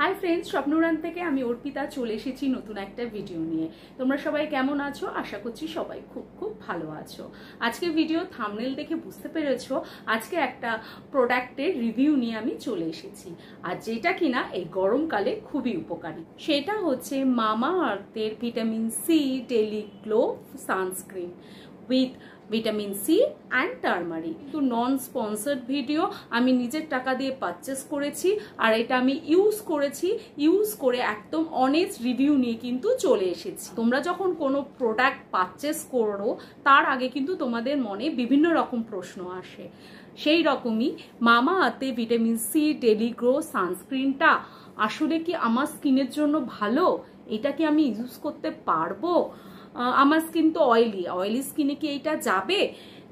Hi friends स्वप्नरान থেকে আমি অর্পিতা চলে এসেছি নতুন একটা ভিডিও নিয়ে। তোমরা সবাই কেমন আছো? আশা করছি সবাই খুব খুব ভালো আছো। আজকে ভিডিও থাম্বনেল দেখে বুঝতে পেরেছো আজকে একটা প্রোডাক্টের রিভিউ নিয়ে আমি চলে এসেছি, আর যেটা কিনা এই গরমকালে খুবই উপকারী। সেটা হচ্ছে মামা আর্থের vitamin C daily glow sunscreen with vitamin C and turmeric. তো নন স্পন্সার্ড ভিডিও, আমি নিজের টাকা দিয়ে পারচেস করেছি আর এটা আমি ইউজ করেছি, ইউজ করে একদম অনেস্ট রিভিউ নিয়ে কিন্তু চলে এসেছি। তোমরা যখন কোনো প্রোডাক্ট পারচেস করো তার আগে কিন্তু তোমাদের মনে বিভিন্ন রকম প্রশ্ন আসে। সেই রকমই মামা আর্থে ভিটামিন সি ডেইলি গ্লো সানস্ক্রিনটা আসলে কি আমার স্কিনের জন্য ভালো? এটা কি আমি ইউজ করতে পারবো? আমার স্কিন তো অয়েলি স্কিনে কি এইটা যাবে?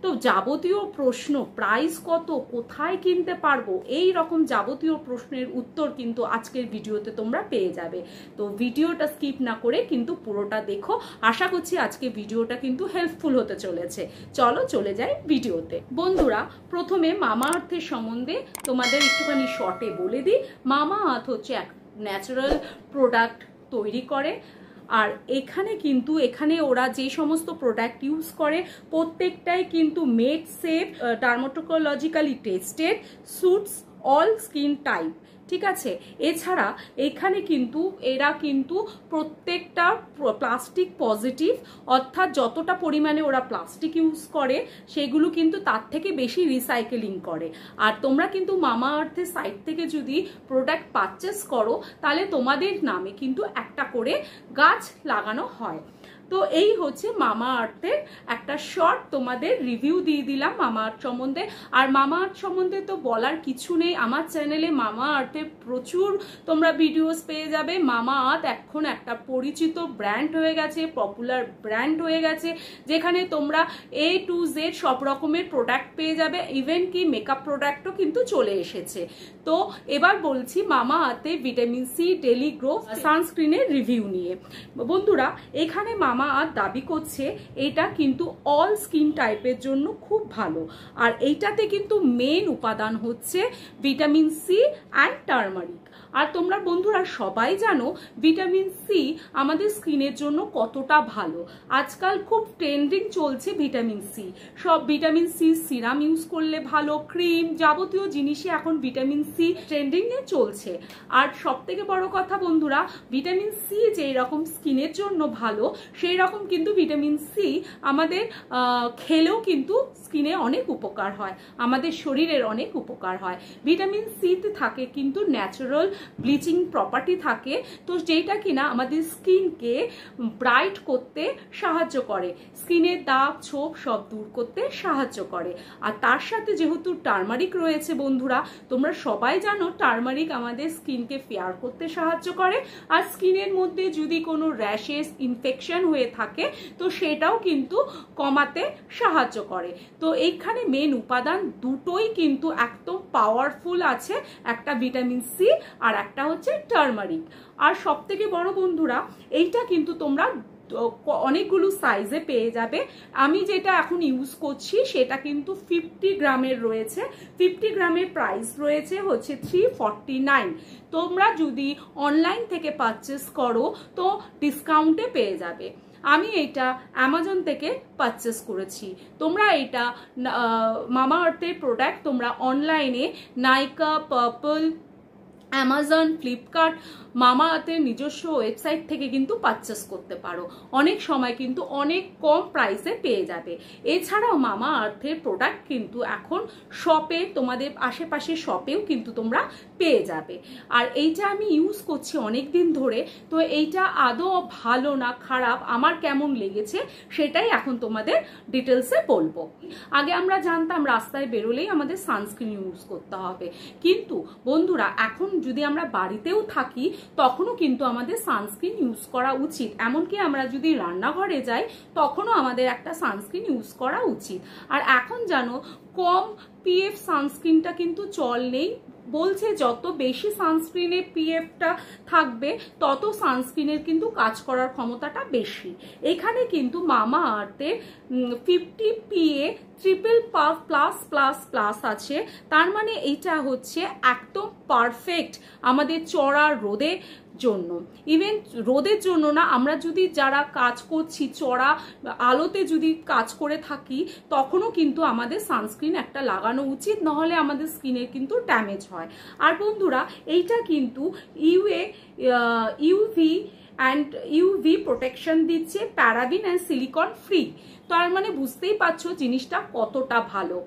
তো যাবতীয় প্রশ্ন, প্রাইস কত, কোথায় কিনতে পারবো, এই রকম যাবতীয় প্রশ্নের উত্তর কিন্তু আজকের ভিডিওতে তোমরা পেয়ে যাবে। তো ভিডিওটা স্কিপ না করে কিন্তু পুরোটা দেখো। আশা করছি আজকে ভিডিওটা কিন্তু হেল্পফুল হতে চলেছে। চলো চলে যাই ভিডিওতে। বন্ধুরা, প্রথমে মামা আর্থের সম্বন্ধে তোমাদের একটুখানি শর্টে বলে দিই। মামা আর্থ হচ্ছে এক ন্যাচারাল প্রোডাক্ট তৈরি করে, আর এখানে ওরা যে সমস্ত প্রোডাক্ট ইউজ করে প্রত্যেকটাই কিন্তু made safe, dermatologically tested, suits all skin type. ঠিক আছে, এছাড়া এখানে কিন্তু এরা কিন্তু প্রত্যেকটা প্লাস্টিক পজিটিভ, অর্থাৎ যতটা পরিমাণে ওরা প্লাস্টিক ইউজ করে সেগুলো কিন্তু তার থেকে বেশি রিসাইকেলিং করে। আর তোমরা কিন্তু মামা আর্থের সাইট থেকে যদি প্রোডাক্ট পারচেস করো তাহলে তোমাদের নামে কিন্তু একটা করে গাছ লাগানো হয়। তো এই হচ্ছে মামা আর্থের একটা শর্ট তোমাদের রিভিউ দিয়ে দিলাম মামা আর্থ সম্বন্ধে। আর মামা আর্থ সম্বন্ধে তো বলার কিছু নেই, আমার চ্যানেলে মামা আর্থে প্রচুর তোমরা ভিডিওস পেয়ে যাবে। মামা আর্থ এখন একটা পরিচিত ব্র্যান্ড হয়ে গেছে, পপুলার ব্র্যান্ড হয়ে গেছে, যেখানে তোমরা A to Z সব রকমের প্রোডাক্ট পেয়ে যাবে, ইভেন কি মেকআপ প্রোডাক্টও কিন্তু চলে এসেছে। তো এবার বলছি মামা আর্থে ভিটামিন সি ডেইলি গ্লো সানস্ক্রিনের রিভিউ নিয়ে। বন্ধুরা, এখানে মামা আর্থ দাবি করছে এটা কিন্তু অল স্কিন টাইপের জন্য খুব ভালো, আর এইটাতে কিন্তু মেন উপাদান হচ্ছে ভিটামিন সি অ্যান্ড টার্মারিক। আর তোমরা বন্ধুরা সবাই জানো ভিটামিন সি আমাদের স্কিনের জন্য কতটা ভালো। আজকাল খুব ট্রেন্ডিং চলছে ভিটামিন সি, সব ভিটামিন সি সিরাম ইউজ করলে ভালো, ক্রিম যাবতীয় জিনিসই এখন ভিটামিন সি ট্রেন্ডিং এ চলছে। আর সব থেকে বড় কথা বন্ধুরা, ভিটামিন সি যেই রকম স্কিনের জন্য ভালো সেই রকম কিন্তু ভিটামিন সি আমাদের খেলেও কিন্তু স্কিনে অনেক উপকার হয়, আমাদের শরীরের অনেক উপকার হয়। ভিটামিন সিতে থাকে কিন্তু ন্যাচারাল ব্লিচিং প্রপার্টি থাকে, তো যেটা কিনা আমাদের স্কিনকে ব্রাইট করতে সাহায্য করে, স্কিনের দাগ ছোপ সব দূর করতে সাহায্য করে। আর তার সাথে যেহেতু টার্মারিক রয়েছে বন্ধুরা, তোমরা সবাই জানো টার্মারিক আমাদের স্কিনকে ফেয়ার করতে সাহায্য করে, আর স্কিনের মধ্যে যদি কোনো র্যাশেস ইনফেকশন হয়ে থাকে তো সেটাও কিন্তু কমাতে সাহায্য করে। তো এইখানে মেন উপাদান দুটোই কিন্তু একদম পাওয়ারফুল আছে, একটা ভিটামিন সি আর একটা হচ্ছে টার্মারিক। আর সব থেকে বড় বন্ধুরা, এইটা কিন্তু তোমরা অনেকগুলো সাইজে পেয়ে যাবে। আমি যেটা এখন ইউজ করছি সেটা কিন্তু 50 গ্রামের রয়েছে, 50 গ্রামের প্রাইস রয়েছে হচ্ছে 349। তোমরা যদি অনলাইন থেকে পারচেস করো তো ডিসকাউন্টে পেয়ে যাবে। আমি এটা অ্যামাজন থেকে পারচেস করেছি। তোমরা এটা মামা আর্থের প্রোডাক্ট তোমরা অনলাইনে নাইকা, পার্পল, অ্যামাজন, ফ্লিপকার্ট, মামা আর্থের নিজস্ব ওয়েবসাইট থেকে কিন্তু পারচেস করতে পারো। অনেক সময় কিন্তু অনেক কম প্রাইসে পেয়ে যাবে। এছাড়াও মামা আর্থের প্রোডাক্ট কিন্তু এখন শপে, তোমাদের আশেপাশে শপেও কিন্তু তোমরা পেয়ে যাবে। আর এইটা আমি ইউজ করছি অনেক দিন ধরে, তো এইটা আদৌ ভালো না খারাপ আমার কেমন লেগেছে সেটাই এখন তোমাদের ডিটেলসে বলবো। আগে আমরা জানতাম রাস্তায় বেরোলেই আমাদের সানস্ক্রিন ইউজ করতে হবে, কিন্তু বন্ধুরা এখন যদি আমরা বাড়িতেও থাকি তখনও কিন্তু আমাদের সানস্ক্রিন ইউজ করা উচিত। এমনকি আমরা যদি রান্নাঘরে যাই তখনও আমাদের একটা সানস্ক্রিন ইউজ করা উচিত। আর এখন জানো কম পিএফ সানস্ক্রিনটা কিন্তু চল নেই বলছে যত বেশি সানস্ক্রিনে পিএফটা থাকবে তত সানস্ক্রিনের কিন্তু কাজ করার ক্ষমতাটা বেশি। এখানে কিন্তু মামা আর্থের 50 PA triple plus plus plus আছে, তার মানে এইটা হচ্ছে একদম পারফেক্ট আমাদের চড়া রোদে জন্য। ইভেন রোদের জন্য না, আমরা যদি যারা কাজ করছি চড়া আলোতে যদি কাজ করে থাকি তখনও কিন্তু আমাদের সানস্ক্রিন একটা লাগানো উচিত, নাহলে আমাদের স্কিনের কিন্তু ড্যামেজ হয়। আর বন্ধুরা এইটা কিন্তু ইউভি প্রোটেকশন দিচ্ছে, প্যারাবিন অ্যান্ড সিলিকন ফ্রি। তার মানে বুঝতেই পারছো জিনিসটা কতটা ভালো।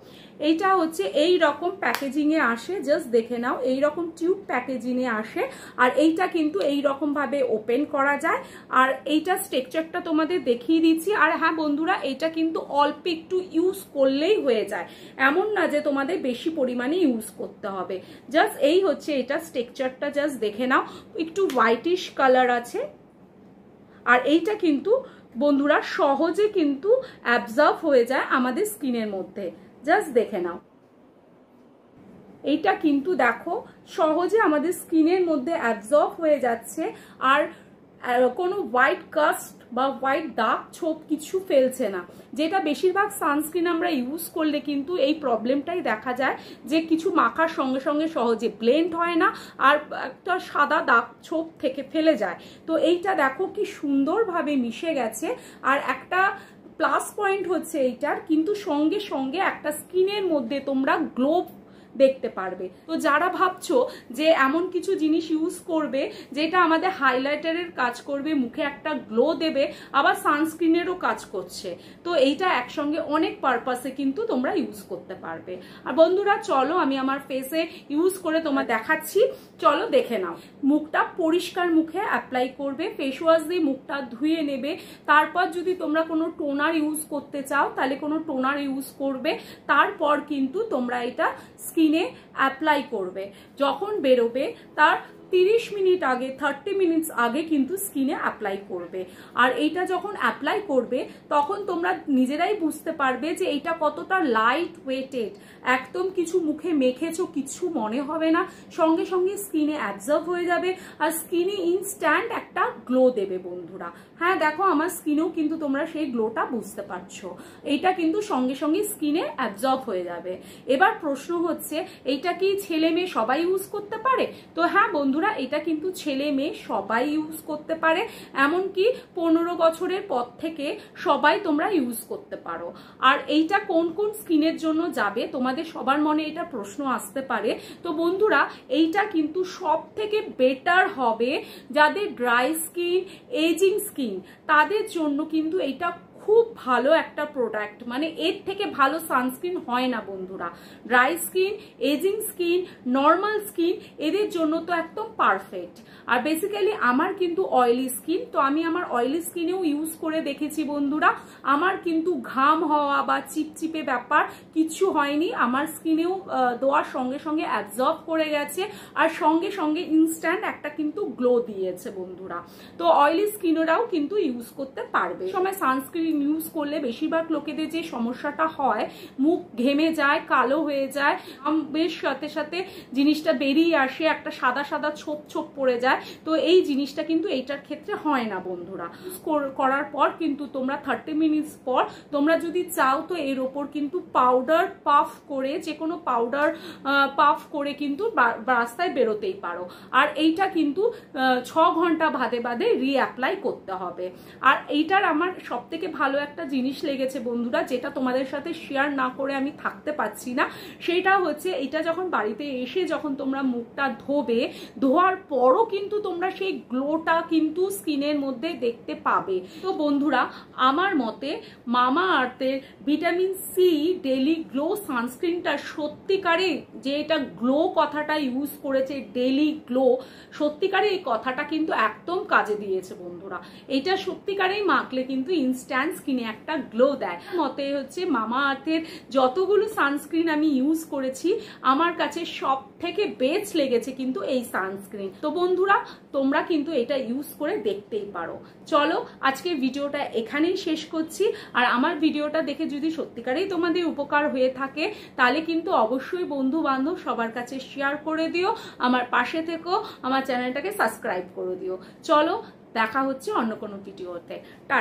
এইটা হচ্ছে এই রকম প্যাকেজিং এ আসে, জাস্ট দেখে নাও, এই রকম টিউব প্যাকেজিং এ আসে। আর এইটা কিন্তু এই রকম ভাবে ওপেন করা যায়। আর এইটা স্ট্রাকচারটা তোমাদের দেখিয়ে দিচ্ছি। আর হ্যাঁ বন্ধুরা, এটা কিন্তু অল্প একটু ইউজ করলেই হয়ে যায়, এমন না যে তোমাদের বেশি পরিমাণে ইউজ করতে হবে। জাস্ট এই হচ্ছে এটা স্ট্রাকচারটা, জাস্ট দেখে নাও, একটু হোয়াইটিশ কালার আছে। আর এইটা কিন্তু বন্ধুরা সহজে কিন্তু অ্যাবজর্ব হয়ে যায় আমাদের স্কিনের মধ্যে, জাস্ট দেখে নাও। এইটা কিন্তু দেখো সহজে আমাদের স্কিনের মধ্যে অ্যাবজর্ব হয়ে যাচ্ছে, আর কোনো হোয়াইট কাস্ট বা হোয়াইট দাগ ছোপ কিছু ফেলছে না, যেটা বেশিরভাগ সানস্ক্রিন আমরা ইউজ করলে কিন্তু এই প্রবলেমটাই দেখা যায় যে কিছু মাখার সঙ্গে সঙ্গে সহজে ব্লেন্ড হয় না আর একটা সাদা দাগ ছোপ থেকে ফেলে যায়। তো এইটা দেখো কি সুন্দরভাবে মিশে গেছে। আর একটা প্লাস পয়েন্ট হচ্ছে এইটার কিন্তু সঙ্গে সঙ্গে একটা স্কিনের মধ্যে তোমরা গ্লো দেখতে পারবে। তো যারা ভাবছো যে এমন কিছু জিনিস ইউজ করবে যেটা আমাদের হাইলাইটারের কাজ করবে, মুখে একটা গ্লো দেবে, আবার সানস্ক্রিনেরও কাজ করছে, তো এইটা একসঙ্গে অনেক পারপাসে কিন্তু তোমরা ইউজ করতে পারবে। আর বন্ধুরা চলো আমি আমার ফেসে ইউজ করে তোমার দেখাচ্ছি, চলো দেখে নাও। মুখটা পরিষ্কার মুখে অ্যাপ্লাই করবে, ফেস ওয়াশ দিয়ে মুখটা ধুয়ে নেবে। তারপর যদি তোমরা কোনো টোনার ইউজ করতে চাও তাহলে কোনো টোনার ইউজ করবে। তারপর কিন্তু তোমরা এটা স্কিনে অ্যাপ্লাই করবে। যখন বেরোবে তার 30 মিনিট আগে, 30 মিনিটস আগে কিন্তু স্কিনে অ্যাপ্লাই করবে। আর এইটা যখন অ্যাপ্লাই করবে তখন তোমরা নিজেরাই বুঝতে পারবে যে এইটা কতটা লাইট ওয়েটেড, একদম কিছু মুখে মেখেছো কিছু মনে হবে না, সঙ্গে সঙ্গে স্কিনে অ্যাবজর্ব হয়ে যাবে আর স্কিনে ইনস্ট্যান্ট একটা গ্লো দেবে বন্ধুরা। হ্যাঁ দেখো আমার স্কিনেও কিন্তু তোমরা সেই গ্লোটা বুঝতে পারছো, এইটা কিন্তু সঙ্গে সঙ্গে স্কিনে অ্যাবজর্ব হয়ে যাবে। এবার প্রশ্ন হচ্ছে এইটা কি ছেলে মেয়ে সবাই ইউজ করতে পারে? তো হ্যাঁ বন্ধুরা, এটা কিন্তু ছেলে মেয়ে সবাই ইউজ করতে পারে, এমনকি 15 বছরের পর থেকে সবাই তোমরা ইউজ করতে পারো। আর এইটা কোন কোন স্কিনের জন্য যাবে তোমাদের সবার মনে এটা প্রশ্ন আসতে পারে। তো বন্ধুরা এইটা কিন্তু সব থেকে বেটার হবে যাদের ড্রাই স্কিন, এজিং স্কিন, তাদের জন্য কিন্তু এইটা খুব ভালো একটা প্রোডাক্ট। মানে এর থেকে ভালো সানস্ক্রিন হয় না বন্ধুরা। Dry skin, ageing skin, normal skin, এদের জন্য তো একদম পারফেক্ট। আর বেসিক্যালি আমার কিন্তু অয়েলি স্কিন, তো আমি আমার অয়েলি স্কিনেও ইউজ করে দেখেছি বন্ধুরা, আমার কিন্তু ঘাম হওয়া বা চিপচিপে ব্যাপার কিছু হয়নি। আমার স্কিনেও দেওয়ার সঙ্গে সঙ্গে অ্যাবজর্ব করে গেছে আর সঙ্গে সঙ্গে ইনস্ট্যান্ট একটা কিন্তু গ্লো দিয়েছে বন্ধুরা। তো অয়েলি স্কিনেরাও কিন্তু ইউজ করতে পারবে। সময় সানস্ক্রিন ইউজ করলে বেশিরভাগ লোকেদের যে সমস্যাটা হয়, মুখ ঘেমে যায়, কালো হয়ে যায়, বেশ সাথে সাথে জিনিসটা বেরিয়ে আসে, একটা সাদা সাদা ছোপ ছোপ পড়ে যায়। তো এই জিনিসটা কিন্তু এইটার ক্ষেত্রে হয় না বন্ধুরা। করার পর কিন্তু তোমরা 30 মিনিটস পর তোমরা যদি চাও তো এর ওপর কিন্তু পাউডার পাফ করে, যে কোনো পাউডার পাফ করে কিন্তু রাস্তায় বেরোতেই পারো। আর এইটা কিন্তু 6 ঘন্টা বাদে বাদে রিঅ্যাপ্লাই করতে হবে। আর এইটার আমার সব থেকে ভালো একটা জিনিস লেগেছে বন্ধুরা, যেটা তোমাদের সাথে শেয়ার না করে আমি থাকতে পারছি না, সেটা হচ্ছে এটা যখন বাড়িতে এসে যখন তোমরা মুখটা ধোবে, ধোয়ার পরও কিন্তু তোমরা সেই গ্লোটা কিন্তু স্কিনের মধ্যে দেখতে পাবে। তো বন্ধুরা আমার মতে মামা আর্থের ভিটামিন সি ডেলি গ্লো সানস্ক্রিনটা সত্যিকারে, যে এটা গ্লো কথাটা ইউজ করেছে, ডেলি গ্লো, সত্যিকারে এই কথাটা কিন্তু একদম কাজে দিয়েছে বন্ধুরা। এটা সত্যিকারেই মাখলে কিন্তু ইনস্ট্যান্ট স্কিনে একটা গ্লো দেয়। মতে হচ্ছে মামা আর্থের যতগুলো সানস্ক্রিন আমি ইউজ করেছি আমার কাছে সব থেকে বেস্ট লেগেছে কিন্তু এই সানস্ক্রিন। তো বন্ধুরা তোমরা কিন্তু এটা ইউজ করে দেখতেই পারো। চলো আজকে ভিডিওটা এখানেই শেষ করছি। আর আমার ভিডিওটা দেখে যদি সত্যিকারেই তোমাদের উপকার হয়ে থাকে তাহলে কিন্তু অবশ্যই বন্ধু বান্ধব সবার কাছে শেয়ার করে দিও, আমার পাশে থেকো, আমার চ্যানেলটাকে সাবস্ক্রাইব করে দিও। চলো দেখা হচ্ছে অন্য কোনো ভিডিওতে। টাটা।